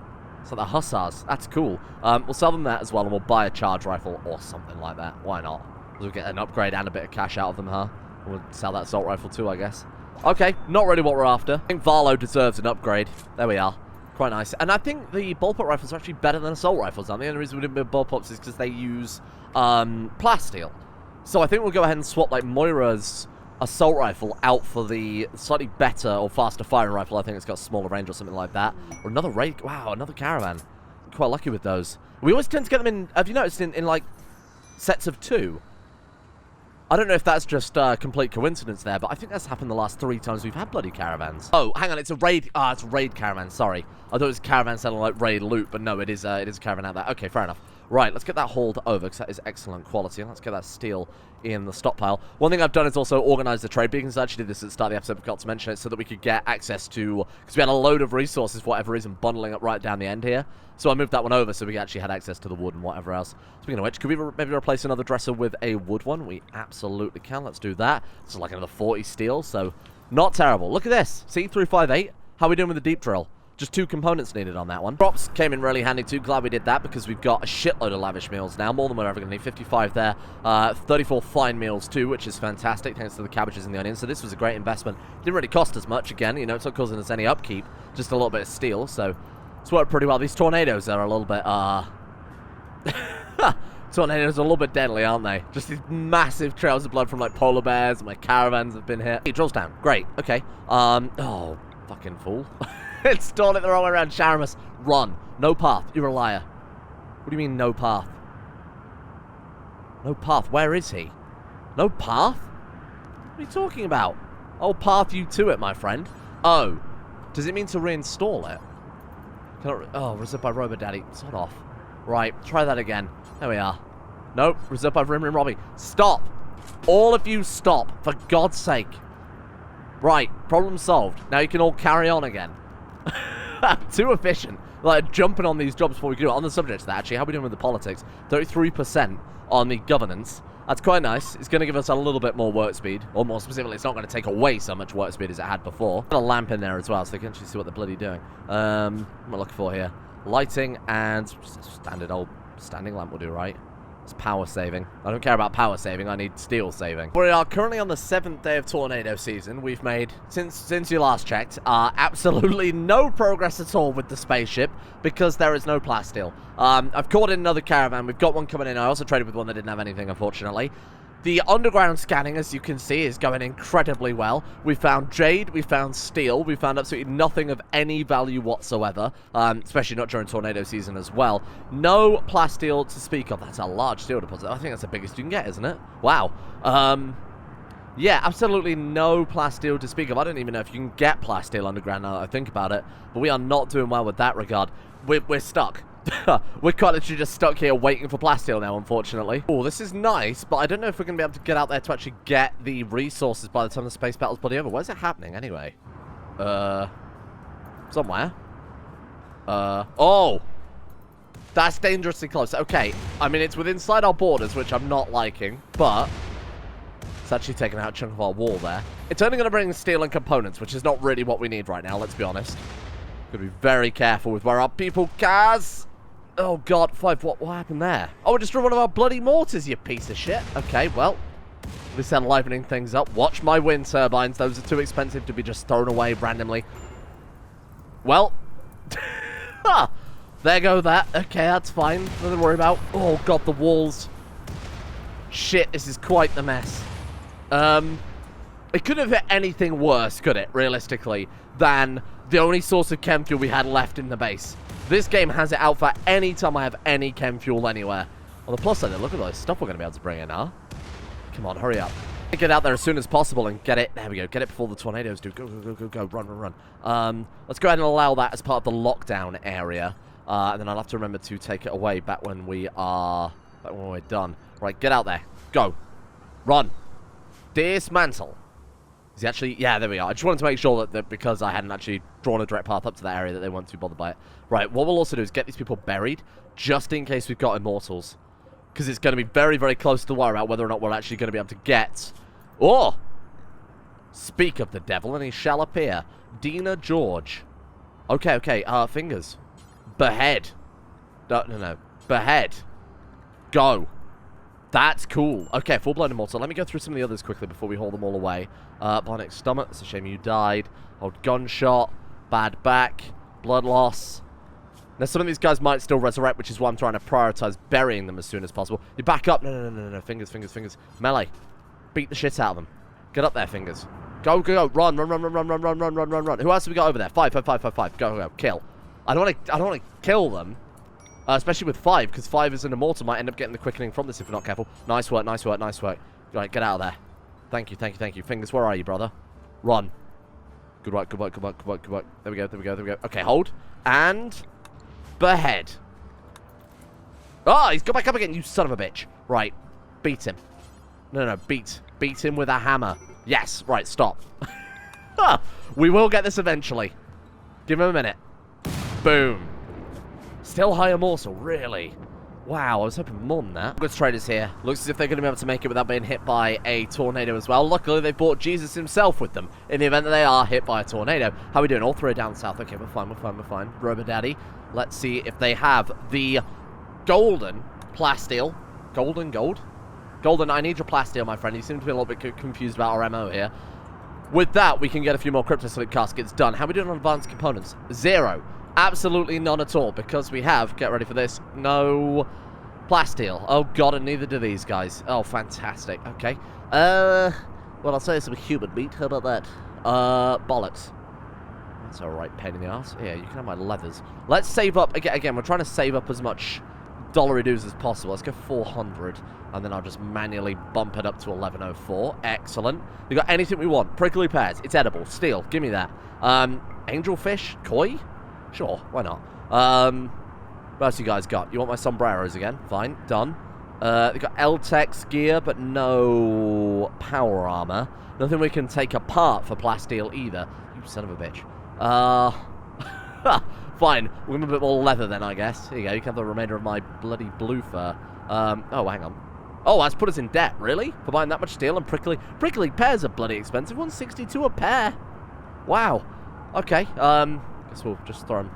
Speaker 1: So the Hussars, that's cool. We'll sell them that as well, and we'll buy a charge rifle or something like that. Why not? We'll get an upgrade and a bit of cash out of them, huh? We'll sell that assault rifle too, I guess. Okay, not really what we're after. I think Varlo deserves an upgrade. There we are. Quite nice. And I think the bullpup rifles are actually better than assault rifles, aren't they? The only reason we didn't build bullpups is because they use plasteel. So I think we'll go ahead and swap like Moira's assault rifle out for the slightly better or faster firing rifle. I think it's got smaller range or something like that. Or another raid. Wow, another caravan. I'm quite lucky with those. We always tend to get them in. Have you noticed in like sets of 2? I don't know if that's just complete coincidence there, but I think that's happened the last 3 times we've had bloody caravans. Oh, hang on, it's a raid. It's a raid caravan. Sorry, I thought it was a caravan selling like raid loot, but no, it is a caravan out there. Okay, fair enough. Right, let's get that hauled over because that is excellent quality, and let's get that steel in the stockpile. One thing I've done is also organize the trade beacons. I actually did this at the start of the episode, I forgot to mention it, so that we could get access to, because we had a load of resources for whatever reason bundling up right down the end here. So I moved that one over so we actually had access to the wood and whatever else. Speaking of which, could we maybe replace another dresser with a wood one? We absolutely can. Let's do that. This is like another 40 steel, so not terrible. Look at this. C358. How are we doing with the deep drill? Just 2 components needed on that one. Props came in really handy too. Glad we did that because we've got a shitload of lavish meals now. More than we're ever going to need. 55 there. 34 fine meals too, which is fantastic thanks to the cabbages and the onions. So this was a great investment. Didn't really cost us much. Again, you know, it's not causing us any upkeep. Just a little bit of steel. So it's worked pretty well. These tornadoes are a little bit, tornadoes are a little bit deadly, aren't they? Just these massive trails of blood from like polar bears. My caravans have been hit. It drills down. Great. Okay. Oh, fucking fool. It's torn it the wrong way around. Sharamus, run. No path. You're a liar. What do you mean, no path? No path. Where is he? No path? What are you talking about? I'll path you to it, my friend. Oh. Does it mean to reinstall it? Oh, reserved by Robot Daddy. Sod off. Right, try that again. There we are. Nope, reserved by Rim Robbie. Stop. All of you stop, for God's sake. Right, problem solved. Now you can all carry on again. Too efficient. Like, jumping on these jobs before we can do it. On the subject of that, actually, how are we doing with the politics? 33% on the governance. That's quite nice. It's going to give us a little bit more work speed. Or more specifically, it's not going to take away so much work speed as it had before. Got a lamp in there as well, so they can actually see what they're bloody doing. What am I looking for here? Lighting and standard old standing lamp will do, right? It's power saving. I don't care about power saving, I need steel saving. We are currently on the 7th day of tornado season. We've made, since you last checked, absolutely no progress at all with the spaceship because there is no plasteel. I've caught in another caravan. We've got one coming in. I also traded with one that didn't have anything, unfortunately. The underground scanning, as you can see, is going incredibly well. We found jade, we found steel, we found absolutely nothing of any value whatsoever, especially not during tornado season as well. No plasteel to speak of. That's a large steel deposit. I think that's the biggest you can get, isn't it? Wow. Yeah, absolutely no plasteel to speak of. I don't even know if you can get plasteel underground now that I think about it, but we are not doing well with that regard. We're stuck. We're quite literally just stuck here waiting for plasteel now, unfortunately. Oh, this is nice, but I don't know if we're going to be able to get out there to actually get the resources by the time the space battle's bloody over. Where's it happening, anyway? Somewhere. Oh! That's dangerously close. Okay, I mean, it's within inside our borders, which I'm not liking, but it's actually taken out a chunk of our wall there. It's only going to bring steel and components, which is not really what we need right now, let's be honest. Gotta be very careful with where our people cars. Oh god, 5, what happened there? Oh, we destroyed one of our bloody mortars, you piece of shit. Okay, well, at least they're livening things up. Watch my wind turbines, those are too expensive to be just thrown away randomly. Well, there go that. Okay, that's fine, nothing to worry about. Oh god, the walls. Shit, this is quite the mess. It couldn't have hit anything worse, could it, realistically, than the only source of chem fuel we had left in the base. This game has it out for any time I have any chem fuel anywhere. On the plus side, look at all this stuff we're going to be able to bring in, huh? Come on, hurry up. Get out there as soon as possible and get it. There we go. Get it before the tornadoes do. Go, go, go, go, go. Run, run, run. Let's go ahead and allow that as part of the lockdown area. And then I'll have to remember to take it away back when we're done. Right, get out there. Go. Run. Dismantle. Is he actually... Yeah, there we are. I just wanted to make sure that because I hadn't actually drawn a direct path up to that area that they weren't too bothered by it. Right, what we'll also do is get these people buried, just in case we've got immortals. Because it's going to be very, very close to worry about whether or not we're actually going to be able to get... Oh! Speak of the devil, and he shall appear. Dina George. Okay, okay. Fingers. Behead. No. Behead. Go. That's cool. Okay, full-blown immortal. Let me go through some of the others quickly before we haul them all away. Bionic stomach. It's a shame you died. Old gunshot. Bad back. Blood loss. Now, some of these guys might still resurrect, which is why I'm trying to prioritize burying them as soon as possible. You back up. No. Fingers. Melee. Beat the shit out of them. Get up there, fingers. Go. Run. Who else have we got over there? 5. Go. Kill. I don't want to kill them. Especially with 5, because 5 is an immortal, might end up getting the quickening from this if we're not careful. Nice work. Right, get out of there. Thank you, thank you, thank you. Fingers, where are you, brother? Run. Good work, good work, good work, good work, good work. There we go, there we go, there we go. Okay, hold. And... behead. Oh, he's got back up again, you son of a bitch. Right. Beat him. No, no, beat. Beat him with a hammer. Yes. Right, stop. We will get this eventually. Give him a minute. Boom. Still higher morsel, really? Wow, I was hoping more than that. Good traders here. Looks as if they're going to be able to make it without being hit by a tornado as well. Luckily, they've brought Jesus himself with them in the event that they are hit by a tornado. How are we doing? All three are down south. Okay, we're fine, we're fine, we're fine. Robo Daddy. Let's see if they have the golden plasteel. Golden, gold? Golden, I need your plasteel, my friend. You seem to be a little bit confused about our MO here. With that, we can get a few more cryptocyclic caskets done. How are we doing on advanced components? 0. Absolutely none at all, because we have, get ready for this, no plasteel. Oh god, and neither do these guys. Oh, fantastic. Okay. Well, I'll say some human meat. How about that? Bollocks. That's alright, pain in the ass. Yeah, you can have my leathers. Let's save up, again, we're trying to save up as much dollary dues as possible. Let's go 400, and then I'll just manually bump it up to 1104. Excellent. We got anything we want. Prickly pears. It's edible. Steel. Give me that. Angelfish? Koi? Sure, why not? What else you guys got? You want my sombreros again? Fine, done. They've got L-Tex gear, but no power armor. Nothing we can take apart for plasteel either. You son of a bitch. Fine, we'll give him a bit more leather then, I guess. Here you go, you can have the remainder of my bloody blue fur. Oh, hang on. Oh, that's put us in debt, really? For buying that much steel and prickly pears are bloody expensive. 162 a pair. Wow. Okay, guess we'll just throw them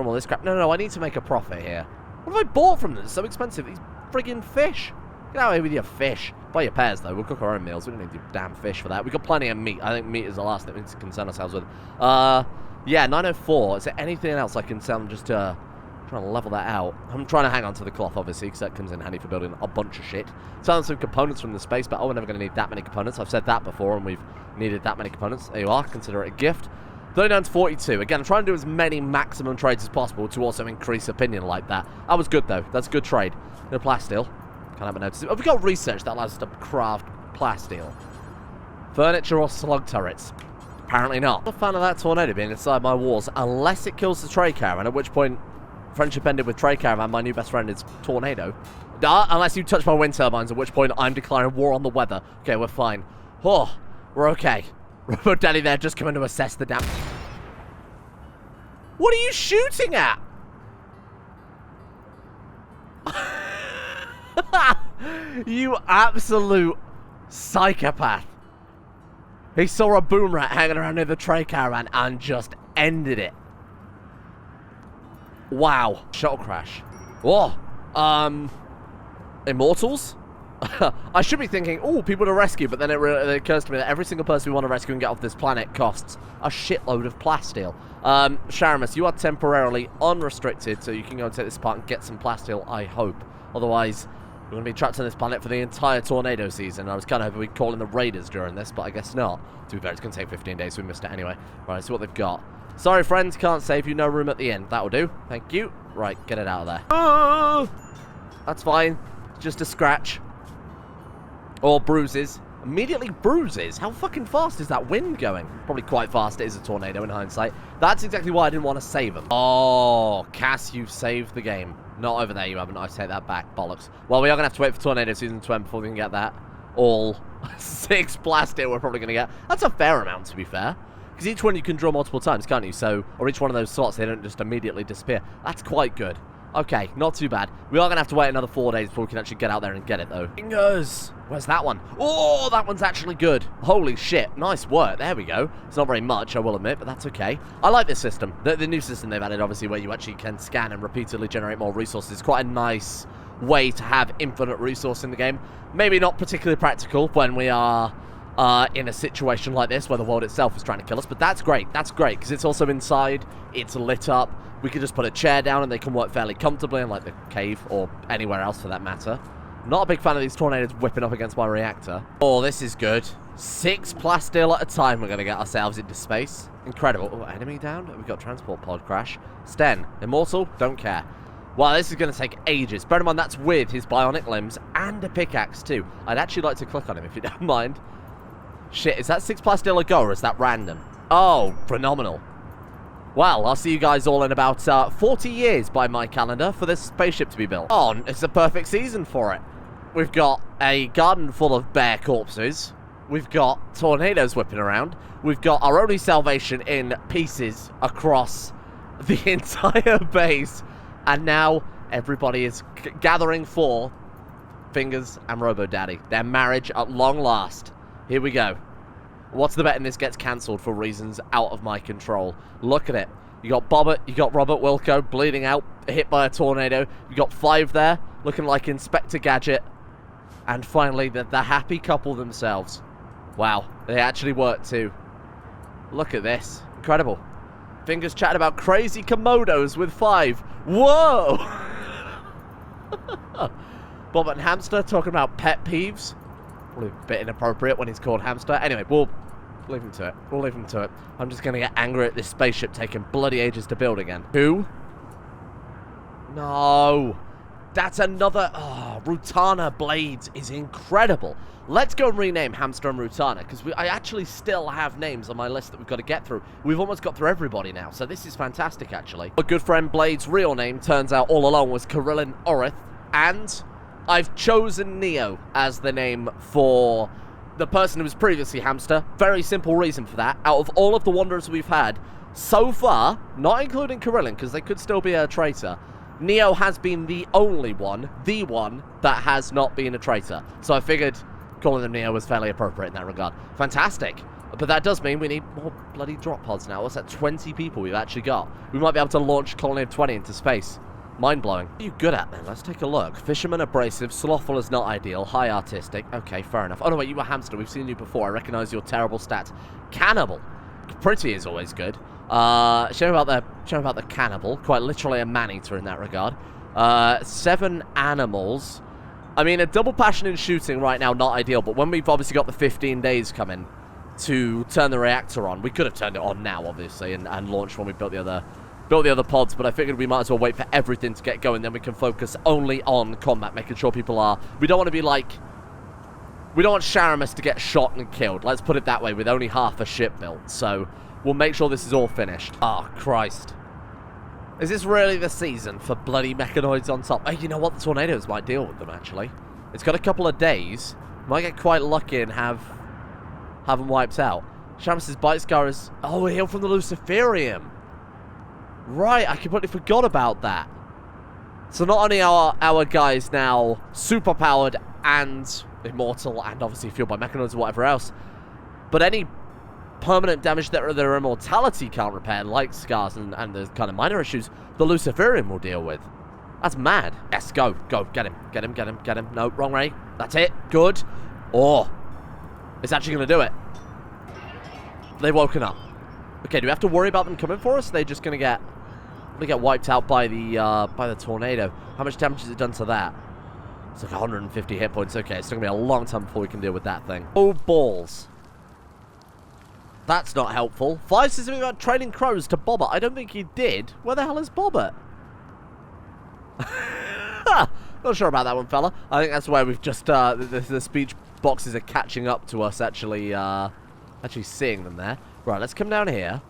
Speaker 1: all this crap. No, I need to make a profit here. What have I bought from them? It's so expensive. These friggin' fish. Get out of here with your fish. Buy your pears, though. We'll cook our own meals. We don't need to do damn fish for that. We've got plenty of meat. I think meat is the last thing we need to concern ourselves with. Yeah, 904. Is there anything else I can sell? I'm just trying to level that out. I'm trying to hang on to the cloth, obviously, because that comes in handy for building a bunch of shit. Selling some components from the space, but we're never going to need that many components. I've said that before, and we've needed that many components. There you are. Consider it a gift. 39 to 42. Again, I'm trying to do as many maximum trades as possible to also increase opinion like that. That was good, though. That's a good trade. No plasteel. Can't have a notice. Have we got research that allows us to craft plasteel? Furniture or slug turrets? Apparently not. I'm a fan of that tornado being inside my walls, unless it kills the trade caravan, at which point friendship ended with trade caravan. My new best friend is tornado. Unless you touch my wind turbines, at which point I'm declaring war on the weather. Okay, we're fine. Oh, we're okay. Robo Daddy there just coming to assess the damage. What are you shooting at? You absolute psychopath. He saw a boom rat hanging around near the trade caravan and just ended it. Wow. Shuttle crash. Whoa. Immortals? I should be thinking, oh, people to rescue, but then it occurs to me that every single person we want to rescue and get off this planet costs a shitload of plasteel. Sharamus, you are temporarily unrestricted, so you can go and take this apart and get some plasteel, I hope. Otherwise, we're going to be trapped on this planet for the entire tornado season. I was kind of hoping we'd call in the raiders during this, but I guess not. To be fair, it's going to take 15 days, so we missed it anyway. Right, let's see what they've got. Sorry, friends, can't save you. No room at the inn. That'll do. Thank you. Right, get it out of there. Oh! That's fine. Just a scratch. Or bruises. Immediately bruises. How fucking fast is that wind going? Probably quite fast. It is a tornado in hindsight. That's exactly why I didn't want to save them. Oh, Cass, you've saved the game. Not over there, you haven't. I take that back. Bollocks. Well, we are going to have to wait for tornado season 2 before we can get that. All 6 plasteel we're probably going to get. That's a fair amount, to be fair. Because each one you can draw multiple times, can't you? So, or each one of those slots, they don't just immediately disappear. That's quite good. Okay, not too bad. We are going to have to wait another 4 days before we can actually get out there and get it, though. Fingers! Where's that one? Oh, that one's actually good. Holy shit. Nice work. There we go. It's not very much, I will admit, but that's okay. I like this system. The new system they've added, obviously, where you actually can scan and repeatedly generate more resources. It's quite a nice way to have infinite resource in the game. Maybe not particularly practical when we are in a situation like this where the world itself is trying to kill us, but that's great. That's great, because it's also inside. It's lit up. We can just put a chair down and they can work fairly comfortably in, like, the cave or anywhere else for that matter. Not a big fan of these tornadoes whipping up against my reactor. Oh, this is good. 6 plasteel at a time we're going to get ourselves into space. Incredible. Oh, enemy down? We've got transport pod crash. Sten. Immortal? Don't care. Wow, this is going to take ages. Bear in mind, that's with his bionic limbs and a pickaxe, too. I'd actually like to click on him, if you don't mind. Shit, is that 6 still a go, or is that random? Oh, phenomenal. Well, I'll see you guys all in about 40 years by my calendar for this spaceship to be built. Oh, it's a perfect season for it. We've got a garden full of bear corpses. We've got tornadoes whipping around. We've got our only salvation in pieces across the entire base. And now everybody is gathering for Fingers and Robo Daddy. Their marriage at long last. Here we go. What's the betting this gets cancelled for reasons out of my control? Look at it. You got Bobbert, you got Robert Wilco bleeding out, hit by a tornado. You got 5 there, looking like Inspector Gadget. And finally, the happy couple themselves. Wow, they actually worked too. Look at this. Incredible. Fingers chatting about crazy Komodos with 5. Whoa! Bobbert and Hamster talking about pet peeves. Probably a bit inappropriate when he's called Hamster. Anyway, we'll leave him to it. We'll leave him to it. I'm just going to get angry at this spaceship taking bloody ages to build again. Who? No. That's another... Oh, Rutana Blades is incredible. Let's go and rename Hamster and Rutana, because I actually still have names on my list that we've got to get through. We've almost got through everybody now, so this is fantastic, actually. A good friend Blade's real name, turns out all along, was Kirillin Orith, and I've chosen Neo as the name for the person who was previously Hamster. Very simple reason for that. Out of all of the Wanderers we've had, so far, not including Kirillin, because they could still be a traitor, Neo has been the only one, that has not been a traitor. So I figured calling them Neo was fairly appropriate in that regard. Fantastic. But that does mean we need more bloody drop pods now. What's that, 20 people we've actually got? We might be able to launch Colony of 20 into space. Mind-blowing. What are you good at, then? Let's take a look. Fisherman abrasive. Slothful is not ideal. High artistic. Okay, fair enough. Oh, no, wait, you were Hamster. We've seen you before. I recognize your terrible stats. Cannibal. Pretty is always good. Show me about the cannibal. Quite literally a man-eater in that regard. 7 animals. I mean, a double passion in shooting right now, not ideal. But when we've obviously got the 15 days coming to turn the reactor on, we could have turned it on now, obviously, and launched when we built the other pods, but I figured we might as well wait for everything to get going, then we can focus only on combat, making sure people are... We don't want to be like... We don't want Sharamus to get shot and killed, let's put it that way, with only half a ship built, so we'll make sure this is all finished. Oh, Christ. Is this really the season for bloody mechanoids on top? Hey, you know what? The tornadoes might deal with them, actually. It's got a couple of days. Might get quite lucky and have them wiped out. Sharamus's bite scar is... Oh, we heal from the Luciferium. Right, I completely forgot about that. So not only are our guys now superpowered and immortal and obviously fueled by mechanoids or whatever else, but any permanent damage that their immortality can't repair, like scars and the kind of minor issues, the Luciferium will deal with. That's mad. Yes, go. Get him. No, wrong way. That's it. Good. Oh, it's actually going to do it. They've woken up. Okay, do we have to worry about them coming for us? They're just going to get... We get wiped out by the tornado. How much damage has it done to that? It's like 150 hit points. Okay, it's going to be a long time before we can deal with that thing. Oh, balls. That's not helpful. 5 says something about training crows to Bobbert. I don't think he did. Where the hell is Bobbert? Not sure about that one, fella. I think that's where we've just... the speech boxes are catching up to us, actually seeing them there. Right, let's come down here.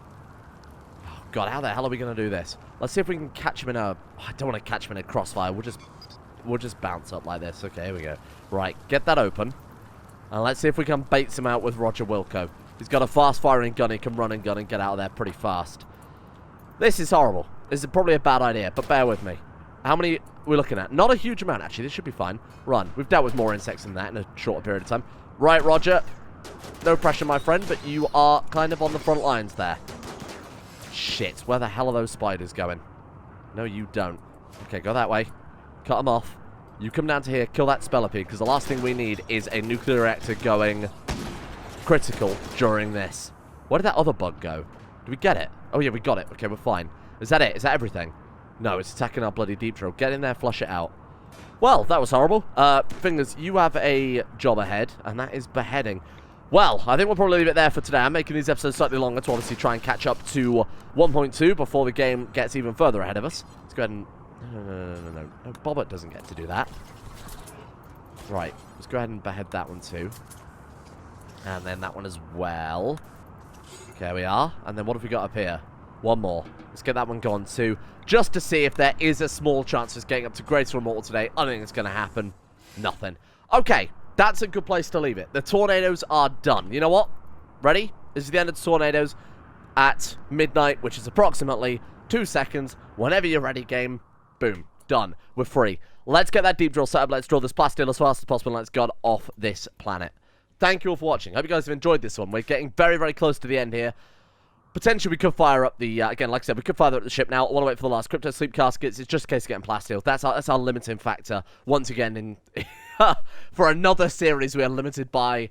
Speaker 1: Oh, God, how the hell are we going to do this? Let's see if we can catch him in a... I don't want to catch him in a crossfire. We'll just bounce up like this. Okay, here we go. Right, get that open. And let's see if we can bait him out with Roger Wilco. He's got a fast-firing gun. He can run and gun and get out of there pretty fast. This is horrible. This is probably a bad idea, but bear with me. How many are we looking at? Not a huge amount, actually. This should be fine. Run. We've dealt with more insects than that in a shorter period of time. Right, Roger. No pressure, my friend, but you are kind of on the front lines there. Shit, where the hell are those spiders going? No, you don't. Okay, go that way. Cut them off. You come down to here, kill that Spellipede, because the last thing we need is a nuclear reactor going critical during this. Where did that other bug go? Did we get it? Oh, yeah, we got it. Okay, we're fine. Is that it? Is that everything? No, it's attacking our bloody deep drill. Get in there, flush it out. Well, that was horrible. Fingers, you have a job ahead, and that is beheading. Well, I think we'll probably leave it there for today. I'm making these episodes slightly longer to obviously try and catch up to 1.2 before the game gets even further ahead of us. Let's go ahead and No, Bobbert doesn't get to do that. Right, let's go ahead and behead that one too. And then that one as well. Okay, we are. And then what have we got up here? One more. Let's get that one gone too. Just to see if there is a small chance of us getting up to Greater Immortal today. I don't think it's going to happen. Nothing. Okay, that's a good place to leave it. The tornadoes are done. You know what? Ready? This is the end of the tornadoes at midnight, which is approximately 2 seconds. Whenever you're ready, game. Boom. Done. We're free. Let's get that deep drill set up. Let's draw this plasteel as fast as possible. And let's get off this planet. Thank you all for watching. Hope you guys have enjoyed this one. We're getting very, very close to the end here. Potentially, we could fire up the, again, like I said, we could fire up the ship now. I want to wait for the last crypto sleep caskets. It's just a case of getting plasteel. That's our limiting factor. Once again, in for another series, we are limited by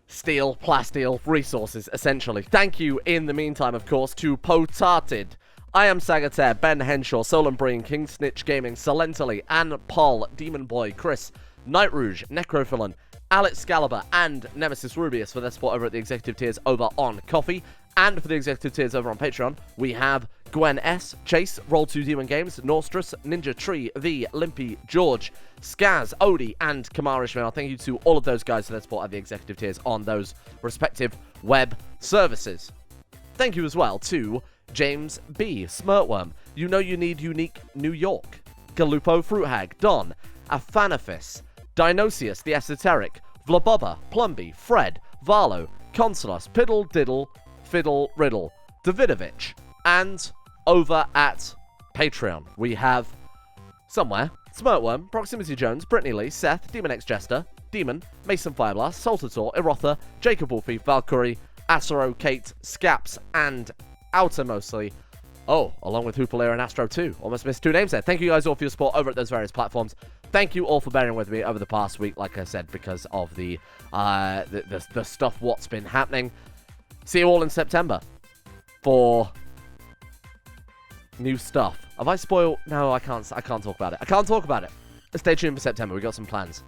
Speaker 1: steel, plasteel, resources, essentially. Thank you, in the meantime, of course, to Potarted. I am Sagataire, Ben Henshaw, Solon Breen, King Snitch Gaming, Salentally, Anne Paul, Demon Boy, Chris, Night Rouge, Necrophilan, Alex Scalibur, and Nemesis Rubius for their support over at the executive tiers over on Coffee. And for the executive tiers over on Patreon, we have Gwen S, Chase, Roll2D1 Games, Norstress, Ninja Tree, V, Limpy, George, Skaz, Odie, and Kamar Ishmael. Thank you to all of those guys for their support at the executive tiers on those respective web services. Thank you as well to James B, Smirtworm, You Know You Need Unique New York, Galupo Fruit Hag, Don, Afanafis, Dinosius the Esoteric, Vlabobba, Plumby, Fred, Varlo, Consulos, Piddle Diddle, Fiddle Riddle, Davidovich, and over at Patreon, we have somewhere Smirtworm, Proximity Jones, Brittany Lee, Seth, Demon X Jester, Demon, Mason Fireblast, Saltator, Erotha, Jacob Wolfie, Valkyrie, Acero, Kate, Scaps, and Outer mostly. Oh, along with Hoopalair and Astro too. Almost missed 2 names there. Thank you guys all for your support over at those various platforms. Thank you all for bearing with me over the past week, like I said, because of the stuff what's been happening. See you all in September for new stuff. Have I spoiled? No, I can't talk about it. I can't talk about it. Stay tuned for September. We got some plans.